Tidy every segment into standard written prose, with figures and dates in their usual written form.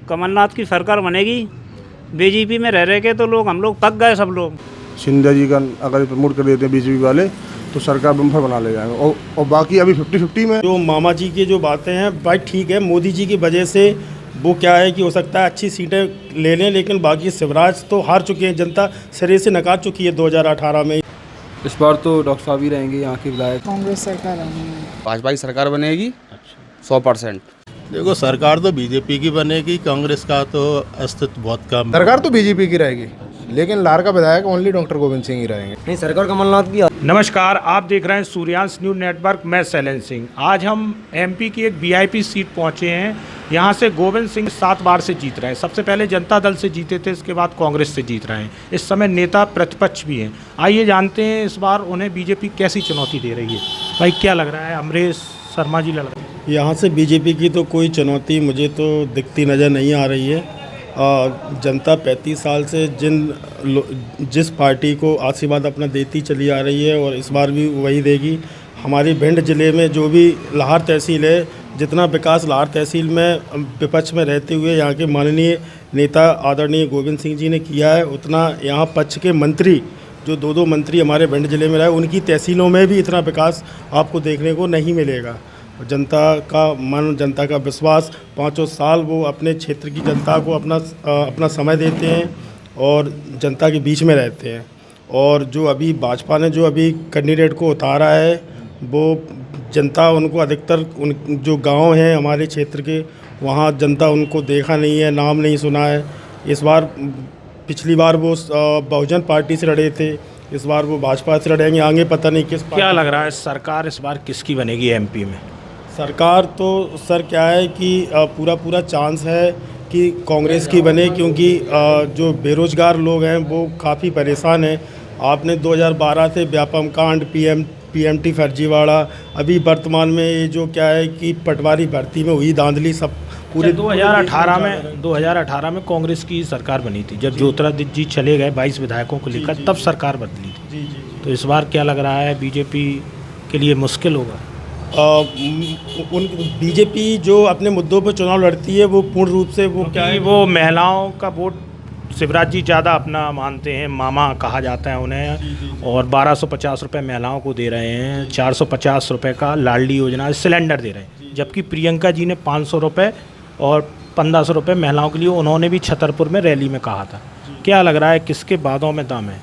कमलनाथ की सरकार बनेगी। बीजेपी में रह के तो हम लोग पक गए सब लोग। शिंदे जी का अगर प्रमोट कर देते हैं बीजेपी वाले तो सरकार बम्पर बना ले जाएंगे और बाकी अभी 50-50 में। जो मामा जी की जो बातें हैं भाई ठीक है, मोदी जी की वजह से वो क्या है कि हो सकता है अच्छी सीटें ले लें, लेकिन बाकी शिवराज तो हार चुके हैं, जनता सिरे से नकार चुकी है 2018 में। इस बार तो डॉक्टर साहब ही रहेंगे यहाँ के विधायक। कांग्रेस सरकार आनी है। भाजपा की सरकार बनेगी 100%। देखो सरकार तो बीजेपी की बनेगी, कांग्रेस का तो अस्तित्व बहुत कम। सरकार तो बीजेपी की रहेगी, लेकिन लार का विधायक ओनली डॉक्टर गोविंद सिंह ही रहेंगे। नहीं, सरकार कमलनाथ की। नमस्कार, आप देख रहे हैं सूर्यांश न्यूज़ नेटवर्क। मैं शैलेंद्र सिंह। आज हम एमपी की एक वीआईपी सीट पहुंचे हैं। यहां से गोविंद सिंह 7 बार से जीत रहे हैं। सबसे पहले जनता दल से जीते थे, इसके बाद कांग्रेस से जीत रहे हैं। इस समय नेता प्रतिपक्ष भी हैं। आइए जानते हैं इस बार उन्हें बीजेपी कैसी चुनौती दे रही है। भाई क्या लग रहा है? अमरेश शर्मा जी लग रहा है। यहाँ से बीजेपी की तो कोई चुनौती मुझे तो दिखती नज़र नहीं आ रही है। जनता 35 साल से जिस पार्टी को आशीर्वाद अपना देती चली आ रही है और इस बार भी वही देगी। हमारी भिंड ज़िले में जो भी लाहौर तहसील है, जितना विकास लाहौर तहसील में विपक्ष में रहते हुए यहाँ के माननीय नेता आदरणीय गोविंद सिंह जी ने किया है, उतना यहाँ पक्ष के मंत्री जो दो मंत्री हमारे भिंड ज़िले में रहे, उनकी तहसीलों में भी इतना विकास आपको देखने को नहीं मिलेगा। जनता का मन, जनता का विश्वास, 5 साल वो अपने क्षेत्र की जनता को अपना समय देते हैं और जनता के बीच में रहते हैं। और जो अभी भाजपा ने जो अभी कैंडिडेट को उतारा है, वो जनता उनको अधिकतर जो गांव हैं हमारे क्षेत्र के, वहाँ जनता उनको देखा नहीं है, नाम नहीं सुना है। इस बार पिछली बार वो बहुजन पार्टी से लड़े थे, इस बार वो भाजपा से लड़ेंगे। आगे पता नहीं किस। क्या लग रहा है सरकार इस बार किसकी बनेगी एमपी में? सरकार तो सर क्या है कि पूरा चांस है कि कांग्रेस की बने, क्योंकि जो बेरोज़गार लोग हैं वो काफ़ी परेशान हैं। आपने 2012 से व्यापम कांड, पीएमटी फर्जीवाड़ा, अभी वर्तमान में ये जो क्या है कि पटवारी भर्ती में हुई धांधली, सब पूरे 2018 में कांग्रेस की सरकार बनी थी। जब ज्योतिरादित्य जी चले गए 22 विधायकों को लेकर, तब सरकार बदली थी। तो इस बार क्या लग रहा है बीजेपी के लिए मुश्किल होगा? बीजेपी जो अपने मुद्दों पर चुनाव लड़ती है वो पूर्ण रूप से वो क्या है, वो महिलाओं का वोट शिवराज जी ज़्यादा अपना मानते हैं, मामा कहा जाता है उन्हें, और 1250 रुपये महिलाओं को दे रहे हैं, 450 रुपये का लाडली योजना सिलेंडर दे रहे हैं। जबकि प्रियंका जी ने 500 रुपये और 1500 रुपये महिलाओं के लिए उन्होंने भी छतरपुर में रैली में कहा था। क्या लग रहा है किसके बातों में दम है?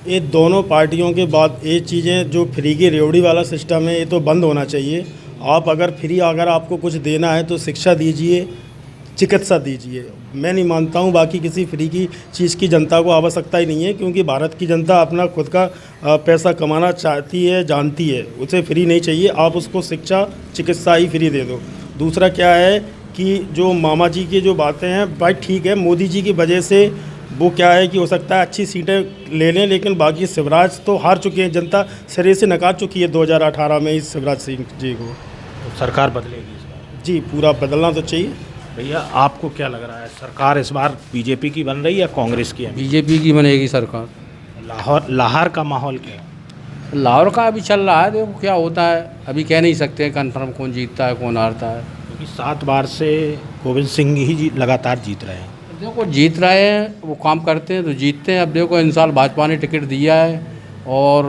ये दोनों पार्टियों के बाद ये चीज़ें जो फ्री की रेवड़ी वाला सिस्टम है, ये तो बंद होना चाहिए। आप अगर आपको कुछ देना है तो शिक्षा दीजिए, चिकित्सा दीजिए। मैं नहीं मानता हूँ बाकी किसी फ्री की चीज़ की जनता को आवश्यकता ही नहीं है, क्योंकि भारत की जनता अपना खुद का पैसा कमाना चाहती है, जानती है। उसे फ्री नहीं चाहिए, आप उसको शिक्षा चिकित्सा ही फ्री दे दो। दूसरा क्या है कि जो मामा जी की जो बातें हैं भाई ठीक है, मोदी जी की वजह से वो क्या है कि हो सकता है अच्छी सीटें ले लें, लेकिन बाकी शिवराज तो हार चुके हैं, जनता सिरे से नकार चुकी है 2018 में इस शिवराज सिंह जी को। तो सरकार बदलेगी इस बार? जी, पूरा बदलना तो चाहिए। भैया आपको क्या लग रहा है, सरकार इस बार बीजेपी की बन रही है या कांग्रेस की है? बीजेपी की बनेगी सरकार। लाहौर का माहौल क्या है? लाहौर का अभी चल रहा है, देखो क्या होता है, अभी कह नहीं सकते कंफर्म कौन जीतता है कौन हारता है, क्योंकि 7 बार से गोविंद सिंह ही लगातार जीत रहे हैं। देखो जीत रहे हैं, वो काम करते हैं तो जीतते हैं। अब देखो इन साल भाजपा ने टिकट दिया है और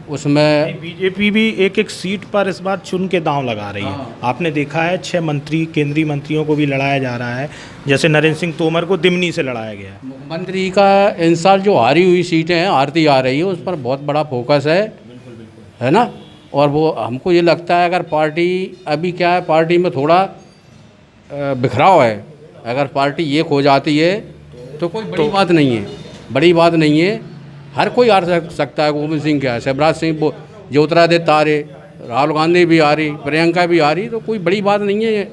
उसमें बीजेपी भी एक सीट पर इस बार चुन के दांव लगा रही है। आपने देखा है 6 केंद्रीय मंत्रियों को भी लड़ाया जा रहा है, जैसे नरेंद्र सिंह तोमर को दिमनी से लड़ाया गया है। मुख्यमंत्री का इन साल जो हारी हुई सीटें हैं, आरती आ रही है, उस पर बहुत बड़ा फोकस है ना। और वो हमको ये लगता है अगर पार्टी अभी क्या है, पार्टी में थोड़ा बिखराव है। अगर पार्टी एक हो जाती है तो कोई बड़ी बात नहीं है, हर कोई हार सकता है। गोविंद सिंह क्या है, शिवराज सिंह, ज्योतिरादित्य आ रहे, राहुल गांधी भी आ रही, प्रियंका भी आ रही, तो कोई बड़ी बात नहीं है।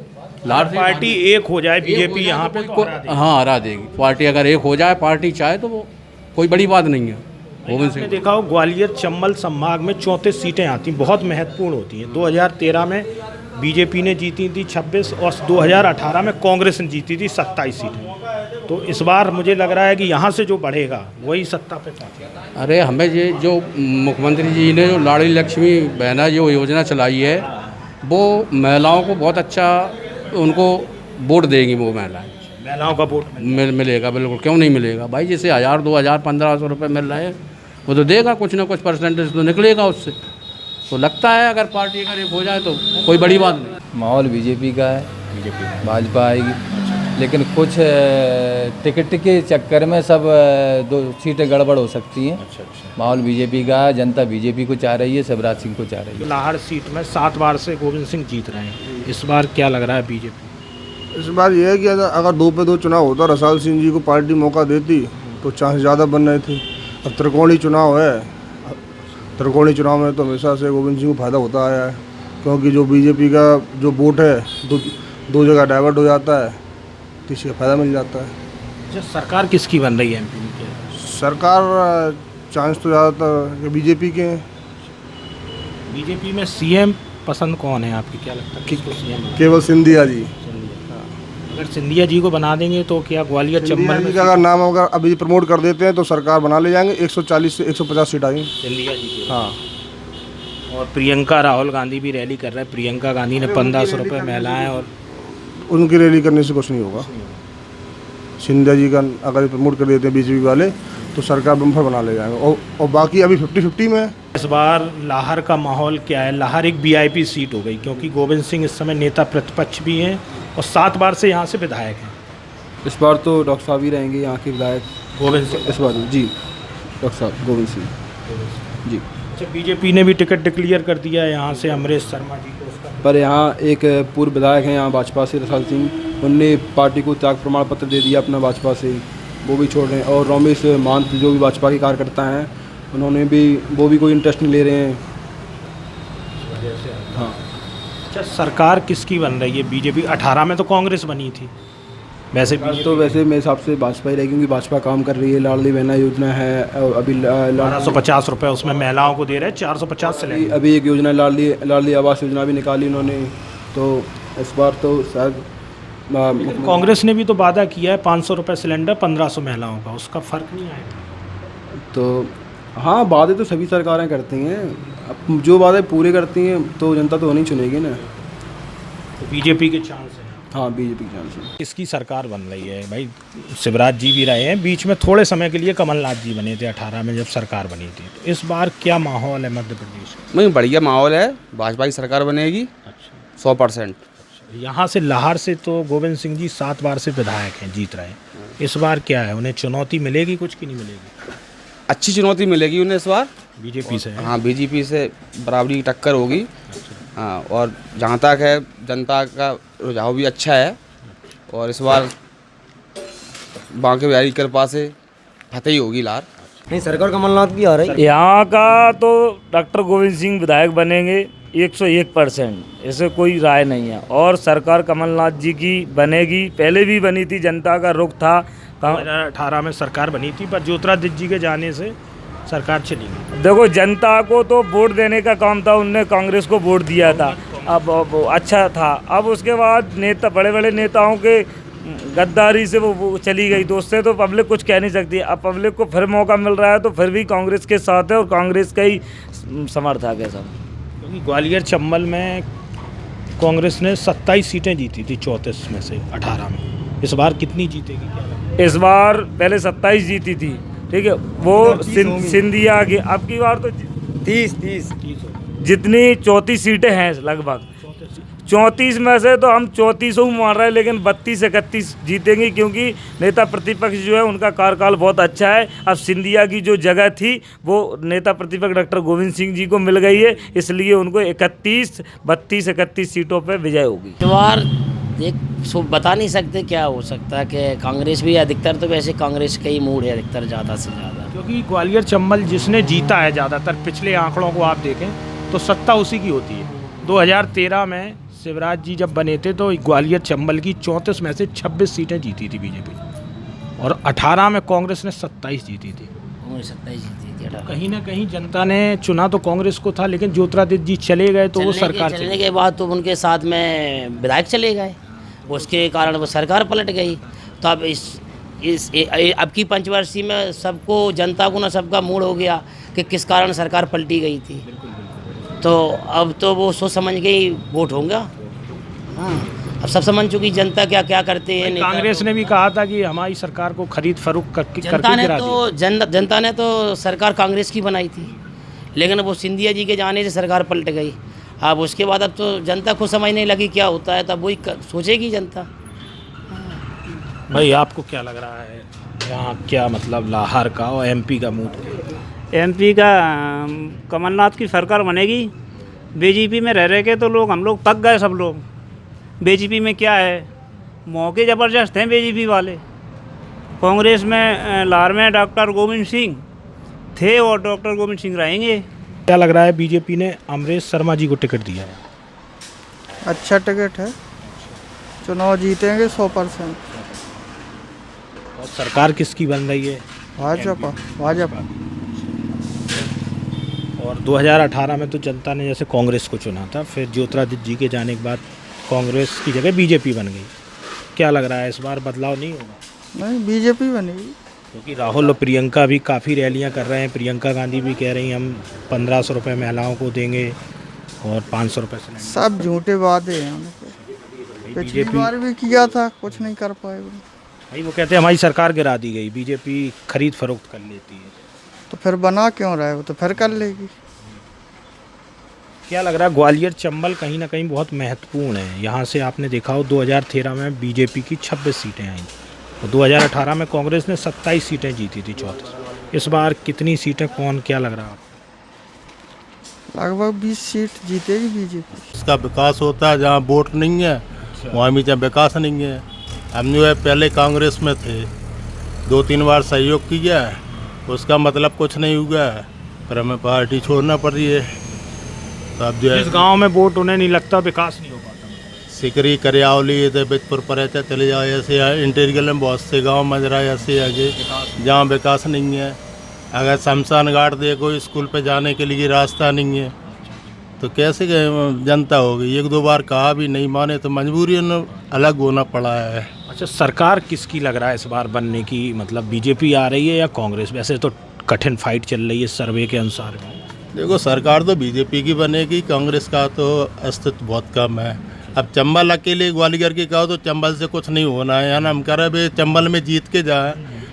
पार्टी एक हो जाए बीजेपी यहाँ पे हाँ हरा देगी पार्टी। अगर एक हो जाए पार्टी चाहे तो वो कोई बड़ी बात नहीं है। गोविंद सिंह देखा हो ग्वालियर चंबल संभाग में 34 सीटें आती, बहुत महत्वपूर्ण होती हैं। 2013 में बीजेपी ने जीती थी 26 और 2018 में कांग्रेस ने जीती थी 27 सीटें। तो इस बार मुझे लग रहा है कि यहाँ से जो बढ़ेगा वही सत्ता पे पहुंचेगा। अरे हमें ये जो मुख्यमंत्री जी ने जो लाडली लक्ष्मी बहना जो योजना चलाई है, वो महिलाओं को बहुत अच्छा, उनको वोट देगी वो महिलाएं। महिलाओं का वोट मिलेगा बिल्कुल, क्यों नहीं मिलेगा भाई। जैसे 1000 2000 1500 रुपये मिल रहे हैं, वो तो देगा, कुछ ना कुछ परसेंटेज तो निकलेगा उससे। तो लगता है अगर पार्टी अगर एक हो जाए तो कोई बड़ी बात नहीं। माहौल बीजेपी का है, भाजपा आएगी, लेकिन कुछ टिकट के चक्कर में सब 2 सीटें गड़बड़ हो सकती हैं। माहौल बीजेपी का है, जनता बीजेपी को चाह रही है, शिवराज सिंह को चाह रही है। लाहड़ सीट में 7 बार से गोविंद सिंह जीत रहे हैं, इस बार क्या लग रहा है बीजेपी? इस बार ये है कि अगर 2 पे 2 चुनाव होता, रसाल सिंह जी को पार्टी मौका देती तो चांस ज़्यादा बन रहे थे। अब त्रिकोणीय चुनाव है, त्रिकोणीय चुनाव में तो हमेशा से गोविंद सिंह को फायदा होता आया है, क्योंकि जो बीजेपी का जो वोट है दो जगह डाइवर्ट हो जाता है, तो इसका फायदा मिल जाता है। अच्छा, सरकार किसकी बन रही है एमपी में? सरकार चांस तो ज़्यादातर बीजेपी के हैं। बीजेपी में सीएम पसंद कौन है आपकी, क्या लगता है किसको सीएम? केवल सिंधिया जी। अगर सिंधिया जी को बना देंगे तो क्या ग्वालियर चंबल में का अगर नाम अगर अभी प्रमोट कर देते हैं तो सरकार बना ले जाएंगे, 140 से 150 सीट आएंगी सिंधिया जी की? हाँ। और प्रियंका राहुल गांधी भी रैली कर रहे हैं। प्रियंका गांधी ने 1500 रुपये महिलाएं और उनकी रैली करने से कुछ नहीं होगा। सिंधिया जी का अगर प्रमोट कर देते हैं बीजेपी वाले तो सरकार बम्फर बना ले जाएंगे। और बाकी अभी 50-50 में है। इस बार लाहौर का माहौल क्या है? लाहौर एक वीआईपी सीट हो गई, क्योंकि गोविंद सिंह इस समय नेता प्रतिपक्ष भी हैं और 7 बार से यहाँ से विधायक हैं। इस बार तो डॉक्टर साहब ही रहेंगे यहाँ के विधायक, गोविंद सिंह इस बार जी, डॉक्टर साहब गोविंद सिंह जी। अच्छा, बीजेपी ने भी टिकट डिक्लेयर कर दिया है यहाँ से अमरेश शर्मा जी को। उसका पर यहाँ एक पूर्व विधायक हैं यहाँ भाजपा से, रसाल सिंह, उनने पार्टी को त्याग प्रमाण पत्र दे दिया अपना भाजपा से, वो भी छोड़ रहे हैं। और रमेश महंत जो भी भाजपा के कार्यकर्ता हैं, उन्होंने भी वो भी कोई इंटरेस्ट नहीं ले रहे हैं। हाँ। अच्छा, सरकार किसकी बन रही है बीजेपी? 18 में तो कांग्रेस बनी थी। वैसे तो वैसे मेरे हिसाब से भाजपा ही रहेगी, क्योंकि भाजपा काम कर रही है। लाडली बहना योजना है, अभी 1250 रुपये उसमें महिलाओं को दे रहे हैं, 450 से अभी एक योजना लाडली आवास योजना भी निकाली उन्होंने। तो इस बार तो शायद कांग्रेस ने भी तो वादा किया है 500 रुपये सिलेंडर 1500 महिलाओं का, उसका फ़र्क नहीं आएगा? तो हाँ, वादे तो सभी सरकारें करती हैं, अब जो वादे पूरे करती हैं तो जनता तो नहीं चुनेगी ना। तो बीजेपी के चांस है? हाँ, बीजेपी के चांस है। किसकी सरकार बन रही है भाई? शिवराज जी भी रहे हैं, बीच में थोड़े समय के लिए कमलनाथ जी बने थे 18 में जब सरकार बनी थी। तो इस बार क्या माहौल है मध्य प्रदेश में? नहीं, बढ़िया माहौल है, भाजपा की सरकार बनेगी। अच्छा, 100%। यहाँ से लाहौर से तो गोविंद सिंह जी 7 बार से विधायक हैं, जीत रहे हैं। इस बार क्या है, उन्हें चुनौती मिलेगी कुछ की नहीं मिलेगी? अच्छी चुनौती मिलेगी उन्हें इस बार, बीजेपी से। हाँ, बीजेपी से बराबरी की टक्कर होगी। हाँ, और जहाँ तक है जनता का रुझाव भी अच्छा है, और इस बार बांके बिहारी की कृपा से फतेह ही होगी लाहौर। नहीं, सरकार कमलनाथ भी आ रही है। यहाँ का तो डॉक्टर गोविंद सिंह विधायक बनेंगे 101%, इससे कोई राय नहीं है। और सरकार कमलनाथ जी की बनेगी, पहले भी बनी थी, जनता का रुख था। 2018 में सरकार बनी थी, पर ज्योतिरादित्य जी के जाने से सरकार चली गई। देखो, जनता को तो वोट देने का काम था, उनने कांग्रेस को वोट दिया था, अब अच्छा था। अब उसके बाद नेता, बड़े बड़े नेताओं के गद्दारी से वो चली गई, तो उससे तो पब्लिक कुछ कह नहीं सकती। अब पब्लिक को फिर मौका मिल रहा है तो फिर भी कांग्रेस के साथ है और कांग्रेस का ही समर्थक है सब। क्योंकि ग्वालियर चंबल में कांग्रेस ने 27 सीटें जीती थी 34 में से 18 में। इस बार कितनी जीतेगी क्या लगता है? इस बार पहले 27 जीती थी, ठीक है, वो सिंधिया की। अब की बार तो 30 जितनी 34 सीटें हैं लगभग, 34 में से तो हम 34 मान रहे हैं, लेकिन 32-31 जीतेंगे, क्योंकि नेता प्रतिपक्ष जो है उनका कार्यकाल बहुत अच्छा है। अब सिंधिया की जो जगह थी वो नेता प्रतिपक्ष डॉक्टर गोविंद सिंह जी को मिल गई है, इसलिए उनको 32-31 सीटों पर विजय होगी। इस बार बता नहीं सकते क्या हो सकता है, कि कांग्रेस भी अधिकतर, तो वैसे कांग्रेस का ही मूड है अधिकतर ज़्यादा से ज़्यादा, क्योंकि ग्वालियर चंबल जिसने जीता है ज़्यादातर, पिछले आंकड़ों को आप देखें तो सत्ता उसी की होती है। 2013 में शिवराज जी जब बने थे तो ग्वालियर चंबल की 34 में से 26 सीटें जीती थी बीजेपी, और 18 में कांग्रेस ने 27 जीती थी। 27 जीती थी। कहीं ना कहीं जनता ने चुना तो कांग्रेस को था, लेकिन ज्योतिरादित्य जी चले गए तो वो सरकार चलने के बाद तो उनके साथ में विधायक चले गए, उसके कारण वो सरकार पलट गई। तो अब अब की पंचवर्षीय में सबको, जनता को ना, सबका मूड हो गया कि किस कारण सरकार पलटी गई थी। तो अब तो वो सोच समझ के ही वोट होगा। हाँ, अब सब समझ चुकी जनता क्या क्या करते हैं। कांग्रेस ने भी कहा था कि हमारी सरकार को खरीद फरोख्त करके जनता ने गिरा तो जनता ने तो सरकार कांग्रेस की बनाई थी, लेकिन वो सिंधिया जी के जाने से सरकार पलट गई। अब उसके बाद अब तो जनता को समझने लगी क्या होता है, तब वही सोचेगी जनता। भाई आपको क्या लग रहा है यहाँ क्या मतलब लाहौर का और एमपी का मूड? एमपी का कमलनाथ की सरकार बनेगी। बीजेपी में रह रहे के तो हम लोग पक गए सब लोग। बीजेपी में क्या है, मौके ज़बरदस्त हैं बीजेपी वाले। कांग्रेस में लाहौर में डॉक्टर गोविंद सिंह थे और डॉक्टर गोविंद सिंह रहेंगे। क्या लग रहा है बीजेपी ने अमरेश शर्मा जी को टिकट दिया है? अच्छा टिकट है, चुनाव जीतेंगे 100%। और सरकार किसकी बन रही है? भाजपा। और 2018 में तो जनता ने जैसे कांग्रेस को चुना था, फिर ज्योतिरादित्य जी के जाने के बाद कांग्रेस की जगह बीजेपी बन गई। क्या लग रहा है इस बार बदलाव नहीं होगा? नहीं, बीजेपी बनेगी। क्योंकि राहुल और प्रियंका भी काफ़ी रैलियां कर रहे हैं। प्रियंका गांधी भी कह रही हैं हम 1500 रुपये महिलाओं को देंगे और 500 रुपये से। सब झूठे वादे हैं उनके। पिछली बार भी किया था, कुछ नहीं कर पाए भाई। वो कहते हैं हमारी सरकार गिरा दी गई, बीजेपी खरीद फरोख्त कर लेती है। तो फिर बना क्यों रहा है, वो तो फिर कर लेगी। क्या लग रहा है ग्वालियर चंबल कहीं ना कहीं बहुत महत्वपूर्ण है? यहाँ से आपने देखा हो 2013 में बीजेपी की 26 सीटें आई और 2018 में कांग्रेस ने 27 सीटें जीती थी 34। इस बार कितनी सीटें कौन, क्या लग रहा है? लगभग 20 सीट जीतेगी बीजेपी। इसका विकास होता है जहाँ वोट नहीं है वहाँ भी जहाँ विकास नहीं है। हम जो है पहले कांग्रेस में थे, 2-3 बार सहयोग किया, उसका मतलब कुछ नहीं हुआ, पर हमें पार्टी छोड़ना पड़ रही है। तो अब जो है इस गांव में वोट उन्हें नहीं लगता, विकास नहीं हो पाता। सिकरी, करियावली, बिजपुर पर चले जाओ, ऐसे इंटीरियर में बहुत से गांव मजरा ऐसे आगे जहाँ विकास नहीं है। अगर शमशान घाट देखो, स्कूल पे जाने के लिए रास्ता नहीं है, तो कैसे जनता होगी? 1-2 बार कहा भी नहीं माने तो मजबूरी अलग होना पड़ा है। अच्छा, सरकार किसकी लग रहा है इस बार बनने की? मतलब बीजेपी आ रही है या कांग्रेस? वैसे तो कठिन फाइट चल रही है सर्वे के अनुसार। देखो, सरकार तो बीजेपी की बनेगी, कांग्रेस का तो अस्तित्व बहुत कम है। अब चंबल अकेले ग्वालियर की कहो तो चंबल से कुछ नहीं होना है ना। हम कह रहे भाई चंबल में जीत के जाए,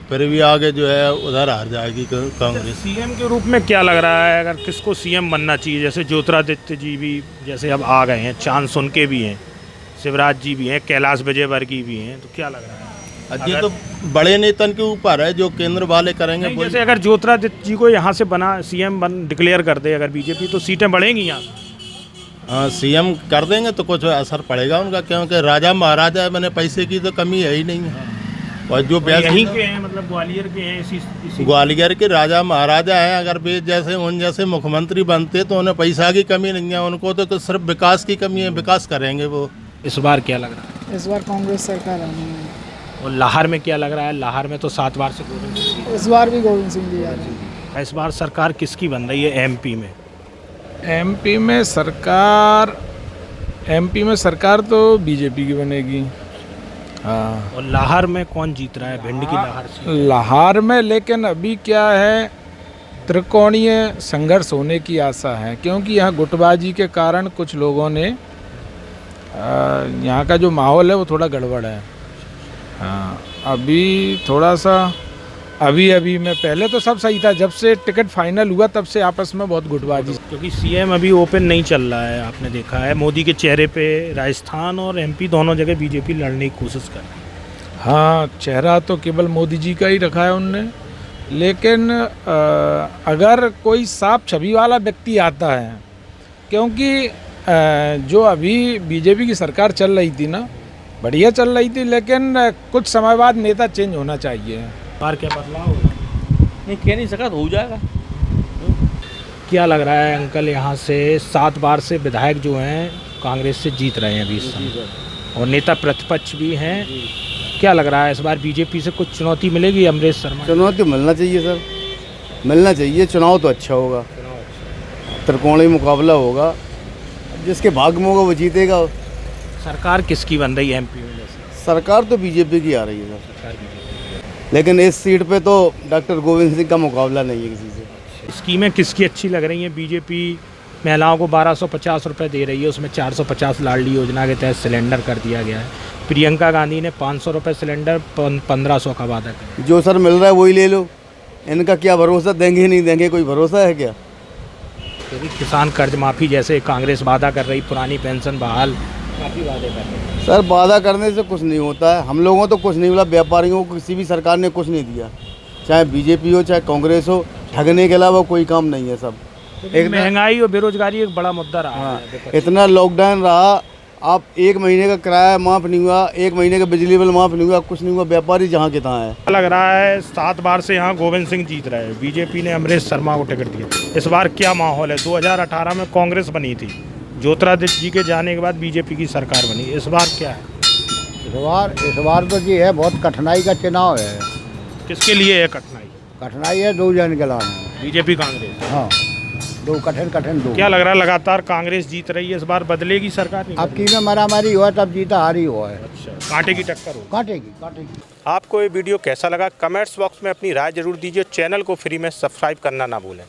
फिर भी आगे जो है उधर हार जाएगी कांग्रेस। सीएम के रूप में क्या लग रहा है, अगर किसको सीएम बनना चाहिए? जैसे ज्योतिरादित्य जी भी जैसे अब आ गए हैं, चांस उनके भी हैं, शिवराज जी भी हैं, कैलाश विजयवर्गीय भी हैं, तो क्या लग रहा है? ये तो बड़े नेतन के ऊपर है, जो केंद्र वाले करेंगे। जैसे अगर ज्योतिरादित्य जी को यहाँ से बना सीएम डिक्लेयर कर दे अगर बीजेपी, तो सीटें बढ़ेंगी यहाँ? हाँ, सीएम कर देंगे तो कुछ असर पड़ेगा उनका, क्योंकि राजा महाराजा मैंने पैसे की तो कमी है ही नहीं है। और जो यहीं के हैं, मतलब ग्वालियर के हैं, इसी ग्वालियर के राजा महाराजा हैं। अगर वे जैसे उन जैसे मुख्यमंत्री बनते तो उन्हें पैसा की कमी नहीं है, उनको तो सिर्फ विकास की कमी है, विकास करेंगे वो। इस बार क्या लग रहा है? इस बार कांग्रेस सरकार आनी है। और लाहौर में क्या लग रहा है? लाहौर में तो 7 बार से गोविंद सिंह, इस बार भी गोविंद सिंह जी आ रहे हैं। इस बार सरकार किसकी बन रही है एमपी में? एमपी में सरकार तो बीजेपी की बनेगी। हाँ। और लाहौर में कौन जीत रहा है? भिंड की लाहौर से। लाहौर में लेकिन अभी क्या है, त्रिकोणीय संघर्ष होने की आशा है, क्योंकि यहाँ गुटबाजी के कारण कुछ लोगों ने यहाँ का जो माहौल है वो थोड़ा गड़बड़ है। हाँ, अभी थोड़ा सा अभी में, पहले तो सब सही था, जब से टिकट फाइनल हुआ तब से आपस में बहुत गुटबाजी। क्योंकि सीएम अभी ओपन नहीं चल रहा है, आपने देखा है मोदी के चेहरे पे राजस्थान और एमपी दोनों जगह बीजेपी लड़ने की कोशिश कर रही है। हाँ, चेहरा तो केवल मोदी जी का ही रखा है उनने, लेकिन अगर कोई साफ छवि वाला व्यक्ति आता है, क्योंकि जो अभी बीजेपी की सरकार चल रही थी ना, बढ़िया चल रही थी, लेकिन कुछ समय बाद नेता चेंज होना चाहिए। बार क्या बदलाव होगा? नहीं, कह नहीं सका तो हो जाएगा। क्या लग रहा है अंकल, यहाँ से 7 बार से विधायक जो हैं कांग्रेस से जीत रहे हैं 20 साल, और नेता प्रतिपक्ष भी हैं। क्या लग रहा है इस बार बीजेपी से कुछ चुनौती मिलेगी अमरेश शर्मा? चुनौती मिलना चाहिए सर, मिलना चाहिए। चुनाव तो अच्छा होगा, त्रिकोणीय मुकाबला होगा, जिसके भाग में होगा वो जीतेगा। सरकार किसकी बन रही है एमपी में? सरकार तो बीजेपी की आ रही है सर, सरकार बीजेपी, लेकिन इस सीट पे तो डॉक्टर गोविंद सिंह का मुकाबला नहीं है किसी से। स्कीमें किसकी अच्छी लग रही हैं? बीजेपी महिलाओं को 1250 रुपये दे रही है, उसमें 450 लाडली योजना के तहत सिलेंडर कर दिया गया है। प्रियंका गांधी ने 500 रुपये सिलेंडर 1500 का वादा किया। जो सर मिल रहा है वही ले लो, इनका क्या भरोसा, देंगे नहीं देंगे, कोई भरोसा है क्या? यदि किसान कर्ज माफ़ी जैसे कांग्रेस वादा कर रही, पुरानी पेंशन बहाल, काफ़ी वादे कर रही है। सर वादा करने से कुछ नहीं होता है, हम लोगों तो कुछ नहीं मिला, व्यापारियों को किसी भी सरकार ने कुछ नहीं दिया, चाहे बीजेपी हो चाहे कांग्रेस हो, ठगने के अलावा कोई काम नहीं है। सब एक महंगाई और बेरोजगारी एक बड़ा मुद्दा रहा है। इतना लॉकडाउन रहा, आप 1 महीने का किराया माफ़ नहीं हुआ, 1 महीने का बिजली बिल माफ़ नहीं हुआ, कुछ नहीं हुआ, व्यापारी जहाँ के तहाँ है। लग रहा है 7 बार से यहाँ गोविंद सिंह जीत रहे हैं, बीजेपी ने अमरीश शर्मा को टिकट दिया। इस बार क्या माहौल है? 2018 में कांग्रेस बनी थी, ज्योतिरादित्य जी के जाने के बाद बीजेपी की सरकार बनी, इस बार क्या है? इस बार तो ये है, बहुत कठिनाई का चुनाव है। किसके लिए है कठिनाई? कठिनाई है 2 जन के लाने, बीजेपी कांग्रेस। हाँ, 2 कठिन 2। क्या लग रहा है, लगातार कांग्रेस जीत रही है, इस बार बदलेगी सरकार? नहीं अब की में मारामारी हुआ तब जीता हारी हुआ है। अच्छा, कांटे की टक्कर हो? काटेगी। आपको ये वीडियो कैसा लगा कमेंट्स बॉक्स में अपनी राय जरूर दीजिए। चैनल को फ्री में सब्सक्राइब करना ना भूलें।